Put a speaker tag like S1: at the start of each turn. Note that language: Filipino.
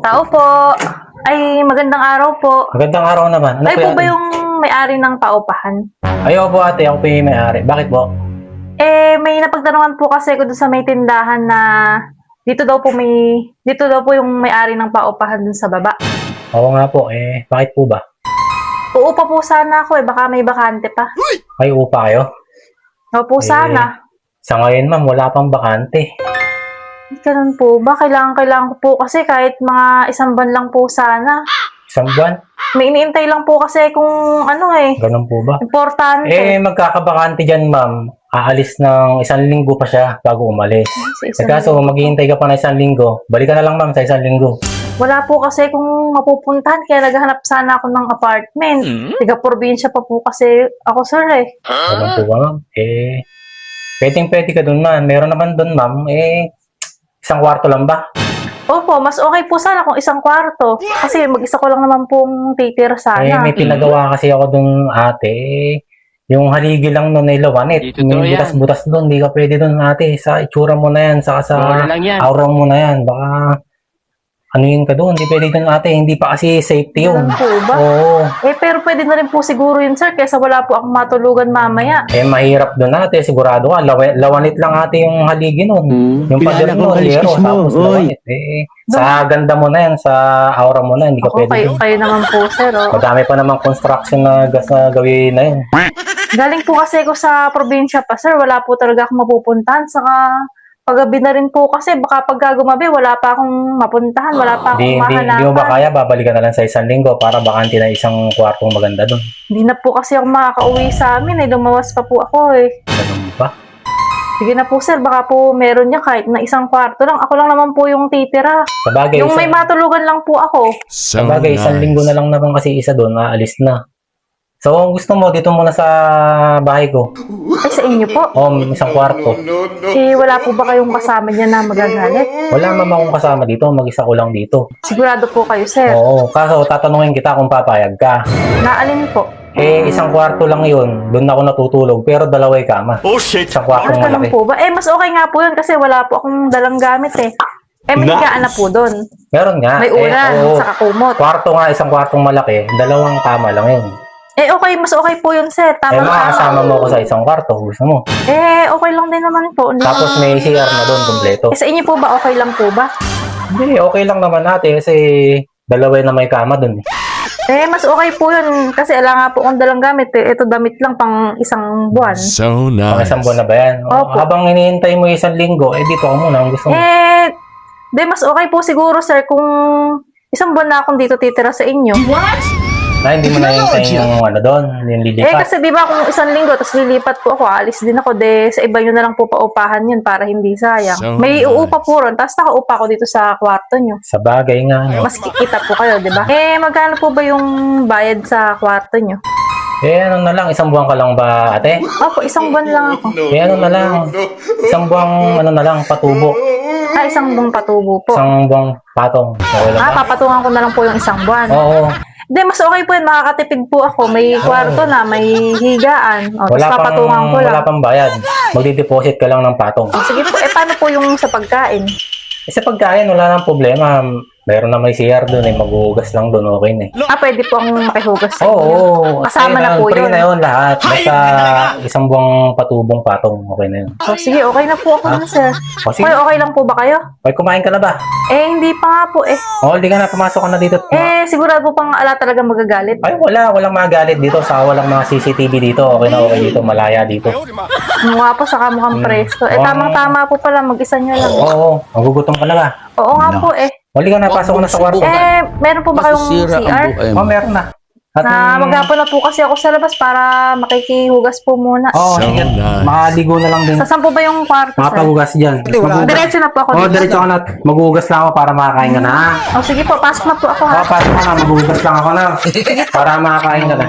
S1: Tao po. Ay, magandang araw po.
S2: Magandang araw naman. Ano
S1: Ay po ba yung may-ari ng paupahan?
S2: Ayaw po ate, ako po yung may-ari. Bakit po?
S1: May napagtanungan po kasi ko doon sa may tindahan na dito daw po yung may-ari ng paupahan dun sa baba.
S2: Oo nga po, bakit po ba?
S1: Uupa po sana ako baka may bakante pa.
S2: Ay, upa kayo?
S1: Opo, sana.
S2: Sa ngayon ma'am, wala pang bakante.
S1: Ganun po ba? Kailangan ko po kasi kahit mga isang buwan lang po sana.
S2: Isang buwan?
S1: May iniintay lang po kasi kung
S2: Ganun po ba?
S1: importante.
S2: Magkakabakante dyan ma'am. Aalis ng 1 linggo pa siya bago umalis.
S1: Sa
S2: Kaso, maghihintay ka pa ng 1 linggo. Balik ka na lang ma'am sa 1 linggo.
S1: Wala po kasi kung mapupuntahan kaya naghahanap sana ako ng apartment. Tiga-probinsya pa po kasi ako, sir
S2: Ganun po ba ma'am? Pwede ka dun ma'am. Meron naman dun ma'am. Isang kwarto lang ba?
S1: Opo, mas okay po sana kung isang kwarto. Kasi mag-isa ko lang naman pong titira sana.
S2: May pinagawa kasi ako dun ate. Yung haligi lang nun ay lawanit. May butas-butas dun. Hindi ka pwede dun ate. Sa itsura mo na yan. Sa aura mo na yan. Baka ano yun ka dun. Hindi pwede dun ate. Hindi pa kasi safety yun.
S1: Ganun po ba?
S2: Oo.
S1: Pero pwede na rin po siguro yun, sir. Kesa wala po akong matulugan mamaya.
S2: Mahirap dun ate. Sigurado ka. Lawanit lang ate yung haligi nun. Yung pader mo, yero. Tapos lawanit. Sa ganda mo na yan. Sa aura mo na. Hindi ka pwede dun.
S1: Kayo naman po, sir.
S2: Madami pa namang construction na gas na gawin na yun.
S1: Galing po kasi ako sa probinsya pa, sir. Wala po talaga akong mapupuntahan. Saka paggabi na rin po kasi baka pagka gumabi, wala pa akong mapuntahan. Wala pa akong mahanapan.
S2: Hindi mo ba kaya? Babalikan na lang sa 1 linggo para bakante na isang kwartong maganda dun.
S1: Hindi na po kasi ako makakauwi sa amin. Lumawas pa po ako
S2: Ganun ba?
S1: Sige na po, sir. Baka po meron niya kahit na isang kwarto lang. Ako lang naman po yung titira.
S2: Sabagay,
S1: Yung may matulugan lang po ako.
S2: sabagay, 1 linggo na lang naman kasi isa doon, aalis na. So, kung gusto mo, dito muna sa bahay ko.
S1: Ay, sa inyo po.
S2: Isang kwarto.
S1: Wala po ba kayong kasama niya na magagalit?
S2: Wala mama akong kasama dito, mag-isa ko lang dito.
S1: Sigurado po kayo, sir.
S2: Oo, kaso tatanungin kita kung papayag ka.
S1: Naalin po?
S2: Isang kwarto lang yun, doon ako natutulog, pero 2 kama.
S3: Oh shit!
S2: Isang kwartong
S1: Ganun
S2: malaki.
S1: po ba? Mas okay nga po yun kasi wala po akong dalang gamit may higaan na po doon.
S2: Meron nga.
S1: May ulan,
S2: Oo.
S1: saka kumot.
S2: Kwarto nga, isang kwartong malaki, 2 kama lang yun.
S1: Okay, mas okay po yun, sir. Tama
S2: Makakasama mo ako sa isang kwarto, gusto mo.
S1: Okay lang din naman po.
S2: Tapos may CR na doon, kompleto.
S1: Sa inyo po ba, okay lang po ba?
S2: Hindi, okay lang naman natin kasi 2 na may kama doon.
S1: Mas okay po yun kasi ala nga po akong dalang gamit Ito damit lang pang isang buwan.
S3: So
S2: Pang
S3: nice.
S2: 1 buwan na ba yan?
S1: Opo.
S2: Habang hinihintay mo 1 linggo, dito ka muna, ang gusto mo.
S1: Mas okay po siguro, sir, kung isang buwan na akong dito titira sa inyo.
S2: Hindi mo nahihintay yung doon, yung lilipat.
S1: Kasi di ba kung 1 linggo, tapos lilipat po ako, alis din ako, sa iba nyo na lang po paupahan yun para hindi sayang.
S3: So
S1: May
S3: nice.
S1: uupa po ron, tapos nakaupa ko dito sa kwarto nyo.
S2: Sa bagay nga, no?
S1: Mas kikita po kayo, di ba? Magkano po ba yung bayad sa kwarto nyo?
S2: Ano na lang, 1 buwan ka lang ba, ate?
S1: Opo, 1 buwan lang ako.
S2: Ano na lang, 1 buwang, na lang, patubo.
S1: 1 buwang patubo po.
S2: 1 buwang patong. Okay lang ba?
S1: Papatungan ko na lang po yung 1 buwan.
S2: Oo.
S1: Mas okay po yun. Makakatipid po ako. May kwarto na, may higaan. Tapos papatungan ko lang.
S2: Wala pang bayad. Magdi-deposit ka lang ng patong.
S1: Sige po, paano po yung sa pagkain?
S2: Sa pagkain, wala nang problema. Meron na may CR doon, maghuhugas lang doon, okay na
S1: Pwede po akong makihugas sa inyo.
S2: Oo.
S1: Kasama na po
S2: free
S1: yun.
S2: na yun lahat. Basta 1 buwang patubong patong, okay na yun.
S1: Sige, okay na po ako sir.
S2: Sige.
S1: Okay lang po ba kayo?
S2: Kumain ka na ba?
S1: Hindi pa nga po
S2: Hindi ka na, pumasok ka na dito.
S1: Sigurado po pang ala talaga magagalit.
S2: Walang magalit dito. Walang mga CCTV dito. Okay na okay dito, malaya dito.
S1: Mukha po, saka mukhang presto. Tamang-tama po pala, mag-isa nyo lang.
S2: Oo, magugutom ka na ba?
S1: Oo nga po
S2: Huli ka na, pasok ko na sa kwarto.
S1: Meron po ba kayong CR?
S2: Meron na.
S1: Maghapon na po kasi ako sa labas para makikihugas po muna.
S2: Sige.
S3: nice.
S2: Makaligo na lang din.
S1: Saan po ba yung kwarto, sir?
S2: Makapagugas dyan.
S1: Diretso na po ako.
S2: Diretso ka na. Maghuhugas lang ako para makakain ka na.
S1: Sige po, pasok na po ako ha.
S2: Pasok ka na. Maghuhugas lang ako na. Para makakain ka na.